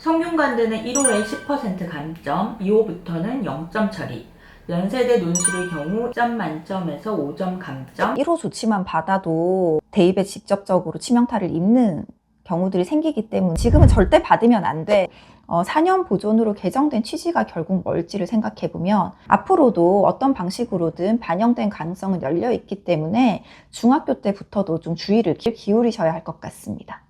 성균관대는 1호에 10% 감점, 2호부터는 0점 처리, 연세대 논술의 경우 10점 만점에서 5점 감점. 1호 조치만 받아도 대입에 직접적으로 치명타를 입는 경우들이 생기기 때문에 지금은 절대 받으면 안 돼. 4년 보존으로 개정된 취지가 결국 뭘지를 생각해보면 앞으로도 어떤 방식으로든 반영된 가능성은 열려 있기 때문에 중학교 때부터도 좀 주의를 기울이셔야 할 것 같습니다.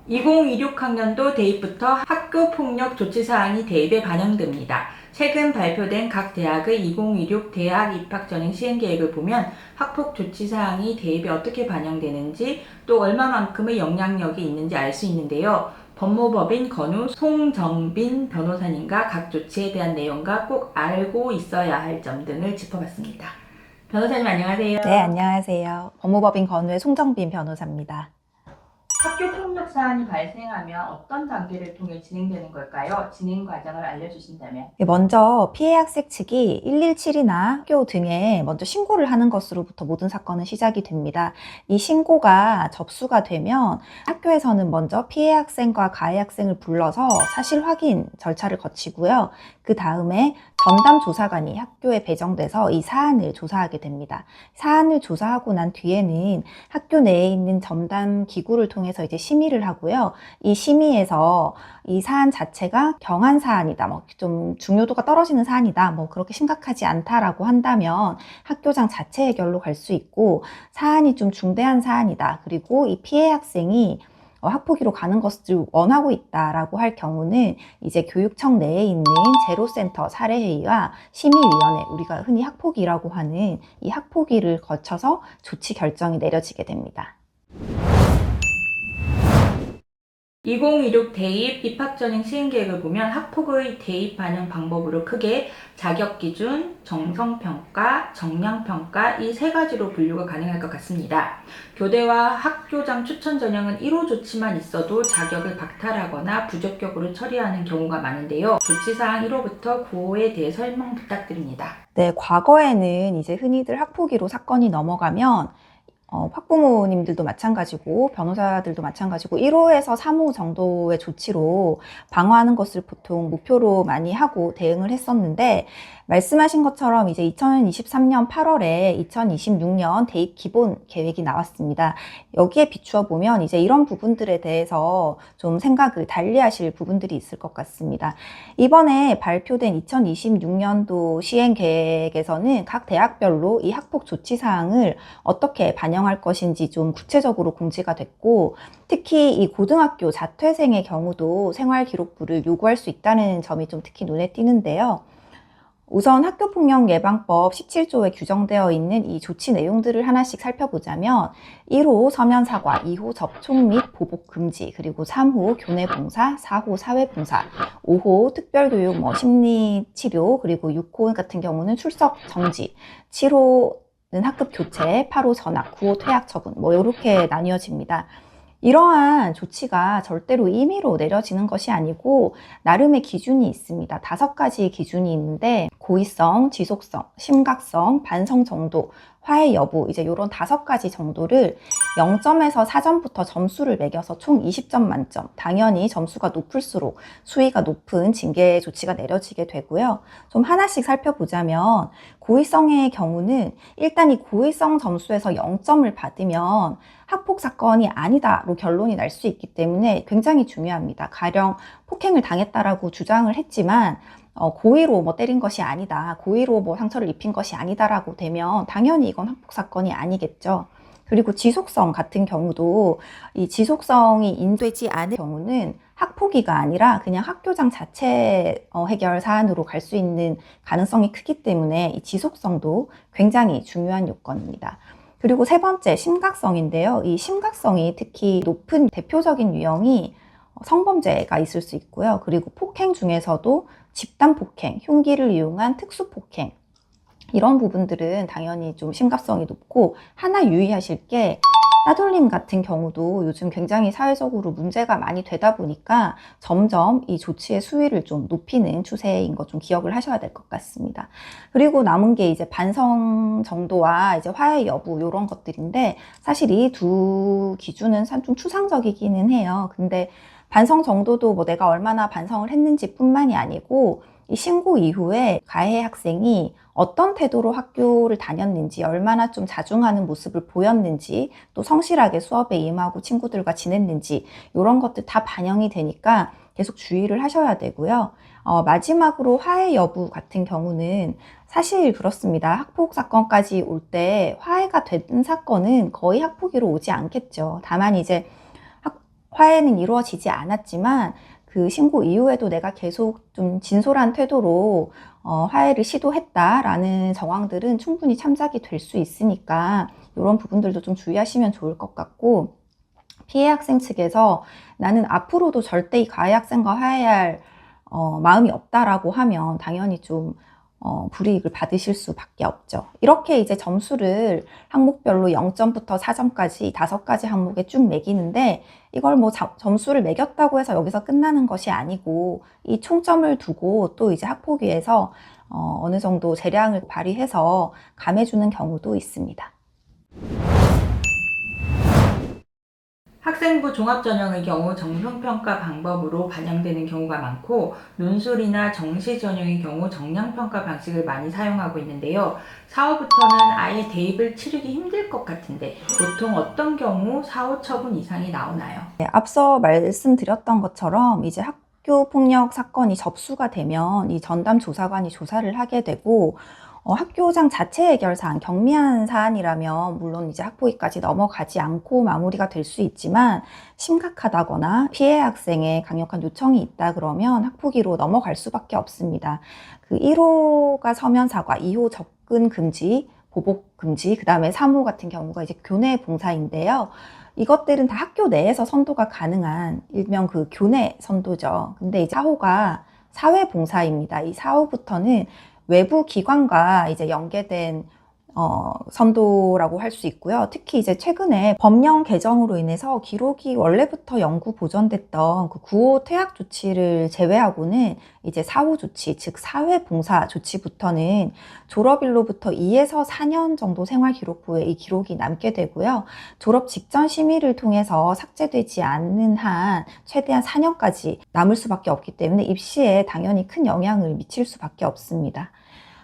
2026학년도 대입부터 학교폭력 조치사항이 대입에 반영됩니다. 최근 발표된 각 대학의 2026 대학 입학 전형 시행계획을 보면 학폭 조치사항이 대입에 어떻게 반영되는지 또 얼마만큼의 영향력이 있는지 알 수 있는데요. 법무법인 건우 송정빈 변호사님과 각 조치에 대한 내용과 꼭 알고 있어야 할 점 등을 짚어봤습니다. 변호사님 안녕하세요. 네, 안녕하세요. 법무법인 건우의 송정빈 변호사입니다. 학교 폭력 사안이 발생하면 어떤 단계를 통해 진행되는 걸까요? 진행 과정을 알려주신다면. 먼저 피해 학생 측이 117이나 학교 등에 먼저 신고를 하는 것으로부터 모든 사건은 시작이 됩니다. 이 신고가 접수가 되면 학교에서는 먼저 피해 학생과 가해 학생을 불러서 사실 확인 절차를 거치고요. 그 다음에 전담 조사관이 학교에 배정돼서 이 사안을 조사하게 됩니다. 사안을 조사하고 난 뒤에는 학교 내에 있는 전담 기구를 통해서 이제 심의를 하고요. 이 심의에서 이 사안 자체가 경한 사안이다, 좀 중요도가 떨어지는 사안이다, 그렇게 심각하지 않다라고 한다면 학교장 자체 해결로 갈 수 있고, 사안이 좀 중대한 사안이다, 그리고 이 피해 학생이 학폭위로 가는 것을 원하고 있다라고 할 경우는 이제 교육청 내에 있는 제로센터 사례회의와 심의위원회, 우리가 흔히 학폭위라고 하는 이 학폭위를 거쳐서 조치 결정이 내려지게 됩니다. 2026 대입 입학전형 시행계획을 보면 학폭의 대입 반영 방법으로 크게 자격기준, 정성평가, 정량평가 이 세 가지로 분류가 가능할 것 같습니다. 교대와 학교장 추천 전형은 1호 조치만 있어도 자격을 박탈하거나 부적격으로 처리하는 경우가 많은데요. 조치사항 1호부터 9호에 대해 설명 부탁드립니다. 네, 과거에는 이제 흔히들 학폭위로 사건이 넘어가면 학부모님들도 마찬가지고 변호사들도 마찬가지고 1호에서 3호 정도의 조치로 방어하는 것을 보통 목표로 많이 하고 대응을 했었는데, 말씀하신 것처럼 이제 2023년 8월에 2026년 대입 기본 계획이 나왔습니다. 여기에 비추어 보면 이제 이런 부분들에 대해서 좀 생각을 달리 하실 부분들이 있을 것 같습니다. 이번에 발표된 2026년도 시행 계획에서는 각 대학별로 이 학폭 조치 사항을 어떻게 반영할 것인지 좀 구체적으로 공지가 됐고, 특히 이 고등학교 자퇴생의 경우도 생활기록부를 요구할 수 있다는 점이 좀 특히 눈에 띄는데요. 우선 학교폭력 예방법 17조에 규정되어 있는 이 조치 내용들을 하나씩 살펴보자면 1호 서면 사과, 2호 접촉 및 보복 금지, 그리고 3호 교내 봉사, 4호 사회 봉사, 5호 특별교육, 심리치료, 그리고 6호 같은 경우는 출석 정지, 7호는 학급 교체, 8호 전학, 9호 퇴학 처분, 이렇게 나뉘어집니다. 이러한 조치가 절대로 임의로 내려지는 것이 아니고 나름의 기준이 있습니다. 5가지의 기준이 있는데 고의성, 지속성, 심각성, 반성 정도, 화해 여부, 이제 이런 5가지 정도를 0점에서 4점부터 점수를 매겨서 총 20점 만점, 당연히 점수가 높을수록 수위가 높은 징계 조치가 내려지게 되고요. 좀 하나씩 살펴보자면 고의성의 경우는 일단 이 고의성 점수에서 0점을 받으면 학폭 사건이 아니다로 결론이 날 수 있기 때문에 굉장히 중요합니다. 가령 폭행을 당했다라고 주장을 했지만 고의로 때린 것이 아니다, 고의로 상처를 입힌 것이 아니다라고 되면 당연히 이건 학폭 사건이 아니겠죠. 그리고 지속성 같은 경우도 이 지속성이 인되지 않은 경우는 학폭위가 아니라 그냥 학교장 자체 해결 사안으로 갈 수 있는 가능성이 크기 때문에 이 지속성도 굉장히 중요한 요건입니다. 그리고 세 번째, 심각성인데요. 이 심각성이 특히 높은 대표적인 유형이 성범죄가 있을 수 있고요. 그리고 폭행 중에서도 집단 폭행, 흉기를 이용한 특수 폭행, 이런 부분들은 당연히 좀 심각성이 높고, 하나 유의하실 게 따돌림 같은 경우도 요즘 굉장히 사회적으로 문제가 많이 되다 보니까 점점 이 조치의 수위를 좀 높이는 추세인 거 좀 기억을 하셔야 될 것 같습니다. 그리고 남은 게 이제 반성 정도와 이제 화해 여부 이런 것들인데, 사실 이 두 기준은 좀 추상적이기는 해요. 근데 반성 정도도 뭐 내가 얼마나 반성을 했는지 뿐만이 아니고, 이 신고 이후에 가해 학생이 어떤 태도로 학교를 다녔는지, 얼마나 좀 자중하는 모습을 보였는지, 또 성실하게 수업에 임하고 친구들과 지냈는지, 이런 것들 다 반영이 되니까 계속 주의를 하셔야 되고요. 마지막으로 화해 여부 같은 경우는 사실 그렇습니다. 학폭 사건까지 올 때 화해가 된 사건은 거의 학폭위로 오지 않겠죠. 다만 이제 화해는 이루어지지 않았지만 그 신고 이후에도 내가 계속 좀 진솔한 태도로 화해를 시도했다라는 정황들은 충분히 참작이 될 수 있으니까 이런 부분들도 좀 주의하시면 좋을 것 같고, 피해 학생 측에서 나는 앞으로도 절대 이 가해 학생과 화해할 마음이 없다라고 하면 당연히 좀 불이익을 받으실 수밖에 없죠. 이렇게 이제 점수를 항목별로 0점부터 4점까지 5가지 항목에 쭉 매기는데, 이걸 뭐 점수를 매겼다고 해서 여기서 끝나는 것이 아니고, 이 총점을 두고 또 이제 학폭위에서 어느 정도 재량을 발휘해서 감해주는 경우도 있습니다. 학생부 종합전형의 경우 정성평가 방법으로 반영되는 경우가 많고, 논술이나 정시전형의 경우 정량평가 방식을 많이 사용하고 있는데요. 4호부터는 아예 대입을 치르기 힘들 것 같은데 보통 어떤 경우 4호 처분 이상이 나오나요? 네, 앞서 말씀드렸던 것처럼 이제 학교 폭력 사건이 접수가 되면 이 전담 조사관이 조사를 하게 되고, 학교장 자체 해결사안, 경미한 사안이라면 물론 이제 학폭위까지 넘어가지 않고 마무리가 될 수 있지만, 심각하다거나 피해 학생의 강력한 요청이 있다 그러면 학폭위로 넘어갈 수밖에 없습니다. 그 1호가 서면 사과, 2호 접근 금지, 보복 금지, 그 다음에 3호 같은 경우가 이제 교내 봉사인데요. 이것들은 다 학교 내에서 선도가 가능한 일명 그 교내 선도죠. 근데 이제 4호가 사회봉사입니다. 이 4호부터는 외부 기관과 이제 연계된 선도라고 할 수 있고요. 특히 이제 최근에 법령 개정으로 인해서 기록이 원래부터 영구 보존됐던 그 9호 퇴학 조치를 제외하고는 이제 4호 조치, 즉 사회봉사 조치부터는 졸업일로부터 2에서 4년 정도 생활기록부에 이 기록이 남게 되고요. 졸업 직전 심의를 통해서 삭제되지 않는 한 최대한 4년까지 남을 수밖에 없기 때문에 입시에 당연히 큰 영향을 미칠 수밖에 없습니다.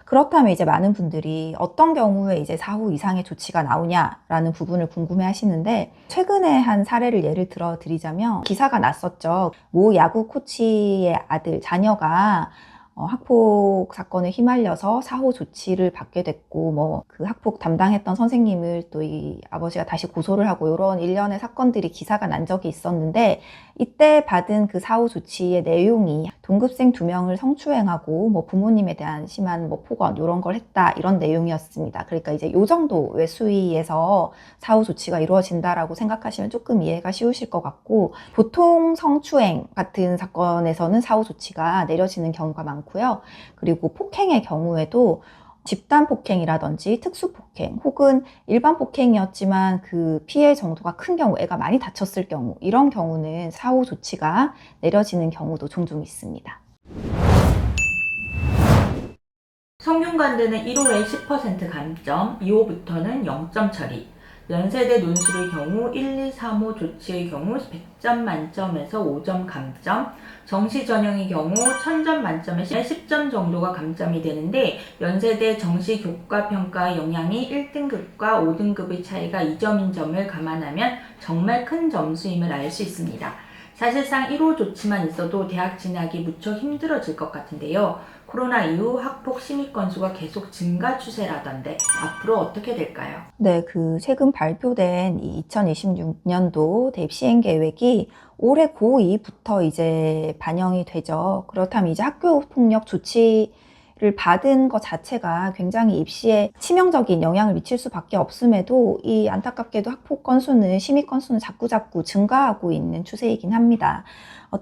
그렇다면 이제 많은 분들이 어떤 경우에 이제 4호 이상의 조치가 나오냐라는 부분을 궁금해 하시는데, 최근에 한 사례를 예를 들어 드리자면 기사가 났었죠. 모 야구 코치의 아들, 자녀가 학폭 사건에 휘말려서 4호 조치를 받게 됐고, 뭐 그 학폭 담당했던 선생님을 또 이 아버지가 다시 고소를 하고, 이런 일련의 사건들이 기사가 난 적이 있었는데, 이때 받은 그 4호 조치의 내용이 동급생 2명을 성추행하고 뭐 부모님에 대한 심한 뭐 폭언 이런 걸 했다, 이런 내용이었습니다. 그러니까 이제 요 정도의 수위에서 4호 조치가 이루어진다라고 생각하시면 조금 이해가 쉬우실 것 같고, 보통 성추행 같은 사건에서는 4호 조치가 내려지는 경우가 많고요. 그리고 폭행의 경우에도 집단 폭행이라든지 특수 폭행 혹은 일반 폭행이었지만 그 피해 정도가 큰 경우, 애가 많이 다쳤을 경우, 이런 경우는 4호 조치가 내려지는 경우도 종종 있습니다. 성균관대는 1호에 10% 감점, 2호부터는 0점 처리. 연세대 논술의 경우 1, 2, 3호 조치의 경우 100점 만점에서 5점 감점, 정시 전형의 경우 1000점 만점에 10점 정도가 감점이 되는데, 연세대 정시 교과 평가 영향이 1등급과 5등급의 차이가 2점인 점을 감안하면 정말 큰 점수임을 알 수 있습니다. 사실상 1호 조치만 있어도 대학 진학이 무척 힘들어질 것 같은데요. 코로나 이후 학폭 심의 건수가 계속 증가 추세라던데 앞으로 어떻게 될까요? 네, 그 최근 발표된 2026년도 대입 시행 계획이 올해 고2부터 이제 반영이 되죠. 그렇다면 이제 학교 폭력 조치를 받은 것 자체가 굉장히 입시에 치명적인 영향을 미칠 수밖에 없음에도, 이 안타깝게도 학폭 건수는, 심의 건수는 자꾸자꾸 증가하고 있는 추세이긴 합니다.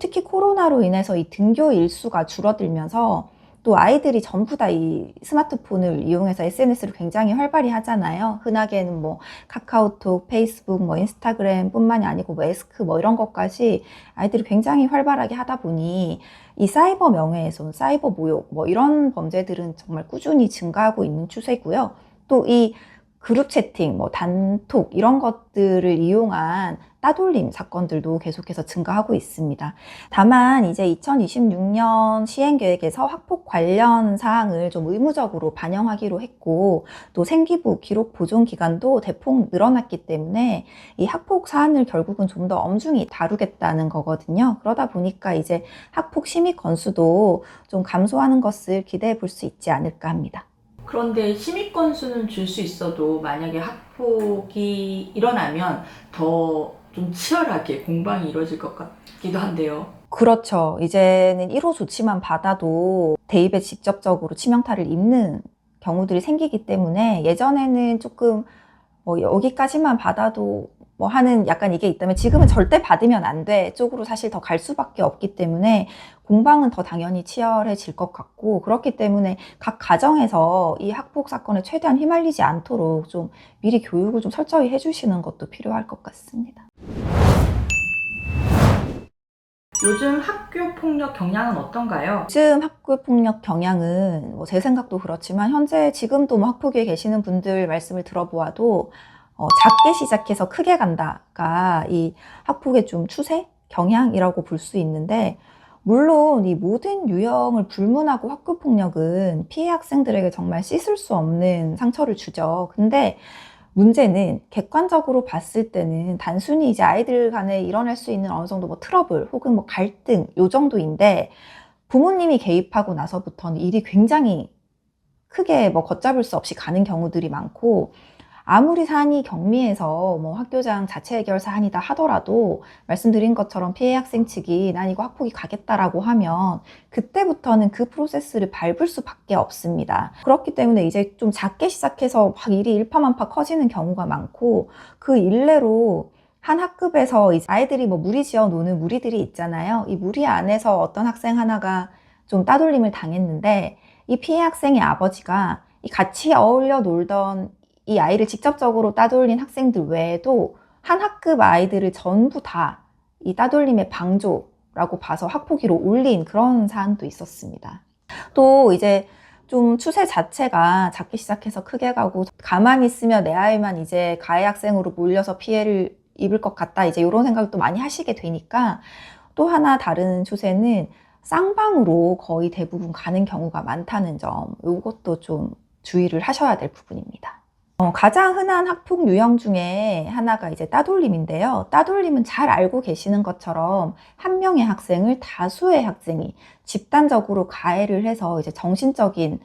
특히 코로나로 인해서 이 등교 일수가 줄어들면서 또 아이들이 전부 다 이 스마트폰을 이용해서 SNS를 굉장히 활발히 하잖아요. 흔하게는 뭐 카카오톡, 페이스북, 뭐 인스타그램 뿐만이 아니고 뭐 에스크 뭐 이런 것까지 아이들이 굉장히 활발하게 하다 보니 이 사이버 명예훼손, 사이버 모욕 뭐 이런 범죄들은 정말 꾸준히 증가하고 있는 추세고요. 또 이 그룹 채팅, 뭐 단톡 이런 것들을 이용한 따돌림 사건들도 계속해서 증가하고 있습니다. 다만 이제 2026년 시행계획에서 학폭 관련 사항을 좀 의무적으로 반영하기로 했고, 또 생기부 기록 보존 기간도 대폭 늘어났기 때문에 이 학폭 사안을 결국은 좀 더 엄중히 다루겠다는 거거든요. 그러다 보니까 이제 학폭 심의 건수도 좀 감소하는 것을 기대해 볼 수 있지 않을까 합니다. 그런데 심의 건수는 줄 수 있어도 만약에 학폭이 일어나면 더 좀 치열하게 공방이 이루어질 것 같기도 한데요. 그렇죠. 이제는 1호 조치만 받아도 대입에 직접적으로 치명타를 입는 경우들이 생기기 때문에 예전에는 조금 뭐 여기까지만 받아도 뭐 하는 약간 이게 있다면 지금은 절대 받으면 안 돼 쪽으로 사실 더 갈 수밖에 없기 때문에 공방은 더 당연히 치열해질 것 같고, 그렇기 때문에 각 가정에서 이 학폭 사건에 최대한 휘말리지 않도록 좀 미리 교육을 좀 철저히 해주시는 것도 필요할 것 같습니다. 요즘 학교 폭력 경향은 어떤가요? 요즘 학교 폭력 경향은 뭐 제 생각도 그렇지만 현재 지금도 뭐 학폭위에 계시는 분들 말씀을 들어보아도 작게 시작해서 크게 간다가 이 학폭의 좀 추세 경향이라고 볼 수 있는데, 물론 이 모든 유형을 불문하고 학교 폭력은 피해 학생들에게 정말 씻을 수 없는 상처를 주죠. 근데 문제는 객관적으로 봤을 때는 단순히 이제 아이들 간에 일어날 수 있는 어느 정도 뭐 트러블 혹은 뭐 갈등 요 정도인데, 부모님이 개입하고 나서부터는 일이 굉장히 크게 뭐 걷잡을 수 없이 가는 경우들이 많고, 아무리 사안이 경미해서 뭐 학교장 자체 해결 사안이다 하더라도 말씀드린 것처럼 피해 학생 측이 난 이거 학폭위 가겠다라고 하면 그때부터는 그 프로세스를 밟을 수밖에 없습니다. 그렇기 때문에 이제 좀 작게 시작해서 막 일이 일파만파 커지는 경우가 많고, 그 일례로 한 학급에서 이제 아이들이 뭐 무리지어 노는 무리들이 있잖아요. 이 무리 안에서 어떤 학생 하나가 좀 따돌림을 당했는데, 이 피해 학생의 아버지가 이 같이 어울려 놀던 이 아이를 직접적으로 따돌린 학생들 외에도 한 학급 아이들을 전부 다 이 따돌림의 방조라고 봐서 학폭위로 올린 그런 사안도 있었습니다. 또 이제 좀 추세 자체가 작게 시작해서 크게 가고, 가만히 있으면 내 아이만 이제 가해 학생으로 몰려서 피해를 입을 것 같다, 이제 이런 생각을 또 많이 하시게 되니까 또 하나 다른 추세는 쌍방으로 거의 대부분 가는 경우가 많다는 점, 이것도 좀 주의를 하셔야 될 부분입니다. 가장 흔한 학폭 유형 중에 하나가 이제 따돌림인데요. 따돌림은 잘 알고 계시는 것처럼 한 명의 학생을 다수의 학생이 집단적으로 가해를 해서 이제 정신적인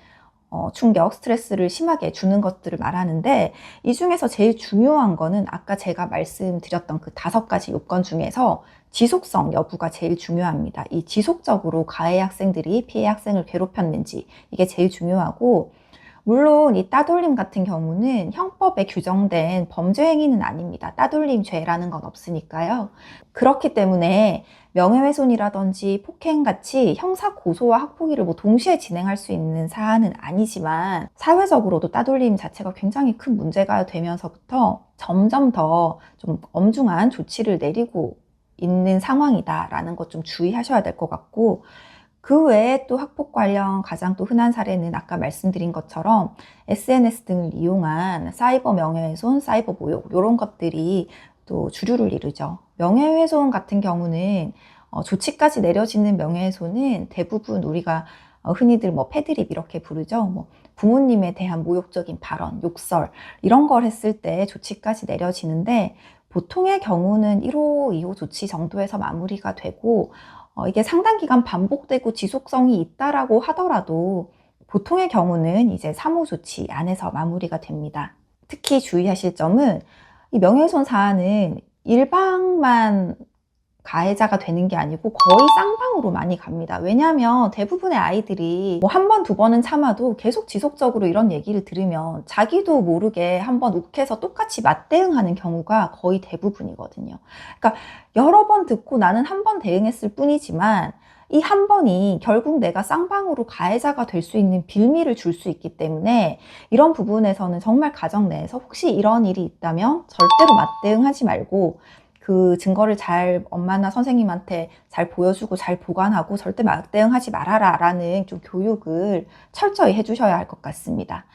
충격, 스트레스를 심하게 주는 것들을 말하는데, 이 중에서 제일 중요한 거는 아까 제가 말씀드렸던 그 5가지 요건 중에서 지속성 여부가 제일 중요합니다. 이 지속적으로 가해 학생들이 피해 학생을 괴롭혔는지, 이게 제일 중요하고, 물론 이 따돌림 같은 경우는 형법에 규정된 범죄 행위는 아닙니다. 따돌림죄라는 건 없으니까요. 그렇기 때문에 명예훼손이라든지 폭행같이 형사 고소와 학폭위를 뭐 동시에 진행할 수 있는 사안은 아니지만, 사회적으로도 따돌림 자체가 굉장히 큰 문제가 되면서부터 점점 더 좀 엄중한 조치를 내리고 있는 상황이다라는 것 좀 주의하셔야 될 것 같고, 그 외에 또 학폭 관련 가장 또 흔한 사례는 아까 말씀드린 것처럼 SNS 등을 이용한 사이버 명예훼손, 사이버 모욕 이런 것들이 또 주류를 이루죠. 명예훼손 같은 경우는 조치까지 내려지는 명예훼손은 대부분 우리가 흔히들 뭐 패드립 이렇게 부르죠. 뭐 부모님에 대한 모욕적인 발언, 욕설 이런 걸 했을 때 조치까지 내려지는데, 보통의 경우는 1호, 2호 조치 정도에서 마무리가 되고, 이게 상당 기간 반복되고 지속성이 있다라고 하더라도 보통의 경우는 이제 3호 조치 안에서 마무리가 됩니다. 특히 주의하실 점은 이 명예훼손 사안은 일방만 가해자가 되는 게 아니고 거의 쌍방으로 많이 갑니다. 왜냐하면 대부분의 아이들이 뭐 한 번, 두 번은 참아도 계속 지속적으로 이런 얘기를 들으면 자기도 모르게 한번 욱해서 똑같이 맞대응하는 경우가 거의 대부분이거든요. 그러니까 여러 번 듣고 나는 한 번 대응했을 뿐이지만 이 한 번이 결국 내가 쌍방으로 가해자가 될 수 있는 빌미를 줄 수 있기 때문에 이런 부분에서는 정말 가정 내에서 혹시 이런 일이 있다면 절대로 맞대응하지 말고 그 증거를 잘 엄마나 선생님한테 잘 보여주고 잘 보관하고 절대 맞대응하지 말아라 라는 좀 교육을 철저히 해주셔야 할 것 같습니다.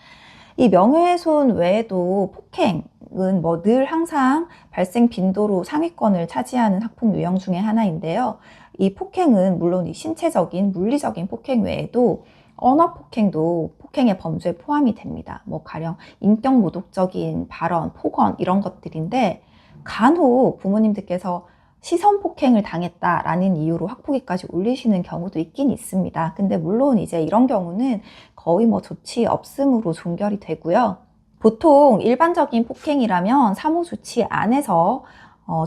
이 명예훼손 외에도 폭행은 뭐 늘 항상 발생 빈도로 상위권을 차지하는 학폭 유형 중에 하나인데요. 이 폭행은 물론 이 신체적인 물리적인 폭행 외에도 언어 폭행도 폭행의 범주에 포함이 됩니다. 뭐 가령 인격 모독적인 발언, 폭언 이런 것들인데 간혹 부모님들께서 시선 폭행을 당했다라는 이유로 학폭위까지 올리시는 경우도 있긴 있습니다. 근데 물론 이제 이런 경우는 거의 뭐 조치 없음으로 종결이 되고요. 보통 일반적인 폭행이라면 사무 조치 안에서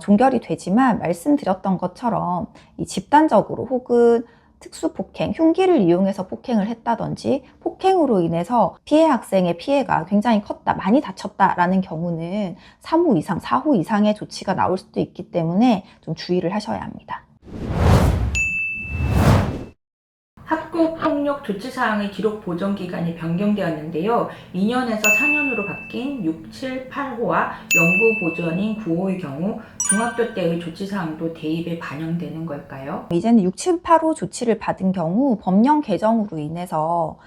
종결이 되지만 말씀드렸던 것처럼 이 집단적으로 혹은 특수폭행, 흉기를 이용해서 폭행을 했다든지 폭행으로 인해서 피해 학생의 피해가 굉장히 컸다, 많이 다쳤다라는 경우는 3호 이상, 4호 이상의 조치가 나올 수도 있기 때문에 좀 주의를 하셔야 합니다. 학교 폭력 조치 사항의 기록 보존 기간이 변경되었는데요. 2년에서 4년으로 바뀐 6, 7, 8호와 영구 보존인 9호의 경우 중학교 때의 조치 사항도 대입에 반영되는 걸까요? 이제는 6, 7, 8호 조치를 받은 경우 법령 개정으로 인해서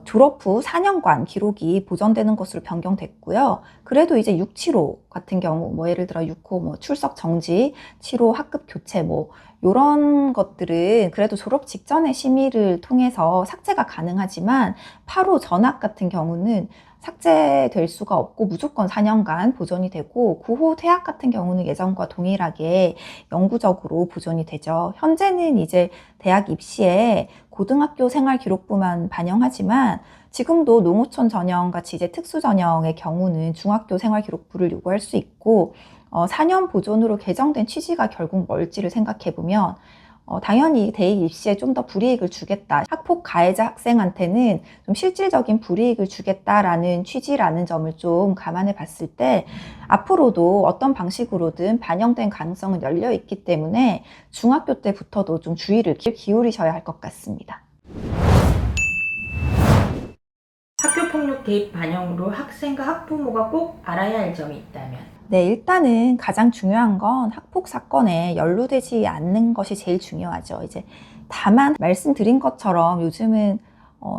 졸업 후 4년간 기록이 보존되는 것으로 변경됐고요. 그래도 이제 6, 7호 같은 경우 뭐 예를 들어 6호 뭐 출석 정지, 7호 학급 교체 뭐 이런 것들은 그래도 졸업 직전의 심의를 통해서 삭제가 가능하지만 8호 전학 같은 경우는 삭제될 수가 없고 무조건 4년간 보존이 되고 9호 퇴학 같은 경우는 예전과 동일하게 영구적으로 보존이 되죠. 현재는 이제 대학 입시에 고등학교 생활 기록부만 반영하지만 지금도 농어촌 전형 같이 이제 특수 전형의 경우는 중학교 생활 기록부를 요구할 수 있고 4년 보존으로 개정된 취지가 결국 뭘지를 생각해 보면 당연히 대입 입시에 좀 더 불이익을 주겠다. 학폭 가해자 학생한테는 좀 실질적인 불이익을 주겠다라는 취지라는 점을 좀 감안해 봤을 때 앞으로도 어떤 방식으로든 반영된 가능성은 열려 있기 때문에 중학교 때부터도 좀 주의를 기울이셔야 할 것 같습니다. 학교 폭력 대입 반영으로 학생과 학부모가 꼭 알아야 할 점이 있다면? 네, 일단은 가장 중요한 건 학폭 사건에 연루되지 않는 것이 제일 중요하죠. 이제 다만 말씀드린 것처럼 요즘은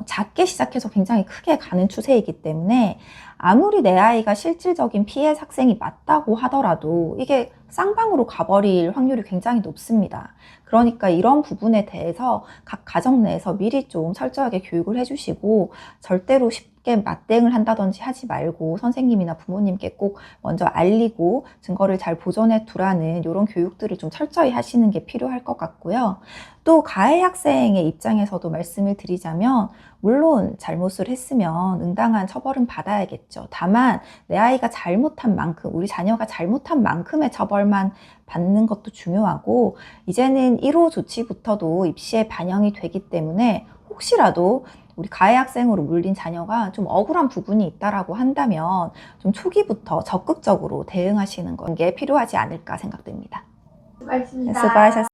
작게 시작해서 굉장히 크게 가는 추세이기 때문에 아무리 내 아이가 실질적인 피해 학생이 맞다고 하더라도 이게 쌍방으로 가버릴 확률이 굉장히 높습니다. 그러니까 이런 부분에 대해서 각 가정 내에서 미리 좀 철저하게 교육을 해주시고 절대로 쉽게 맞대응을 한다든지 하지 말고 선생님이나 부모님께 꼭 먼저 알리고 증거를 잘 보존해 두라는 이런 교육들을 좀 철저히 하시는 게 필요할 것 같고요. 또 가해 학생의 입장에서도 말씀을 드리자면 물론 잘못을 했으면 응당한 처벌은 받아야겠죠. 다만 내 아이가 잘못한 만큼, 우리 자녀가 잘못한 만큼의 처벌만 받는 것도 중요하고 이제는 1호 조치부터도 입시에 반영이 되기 때문에 혹시라도 우리 가해 학생으로 물린 자녀가 좀 억울한 부분이 있다라고 한다면 좀 초기부터 적극적으로 대응하시는 게 필요하지 않을까 생각됩니다. 수고하셨습니다. 수고하셨습니다.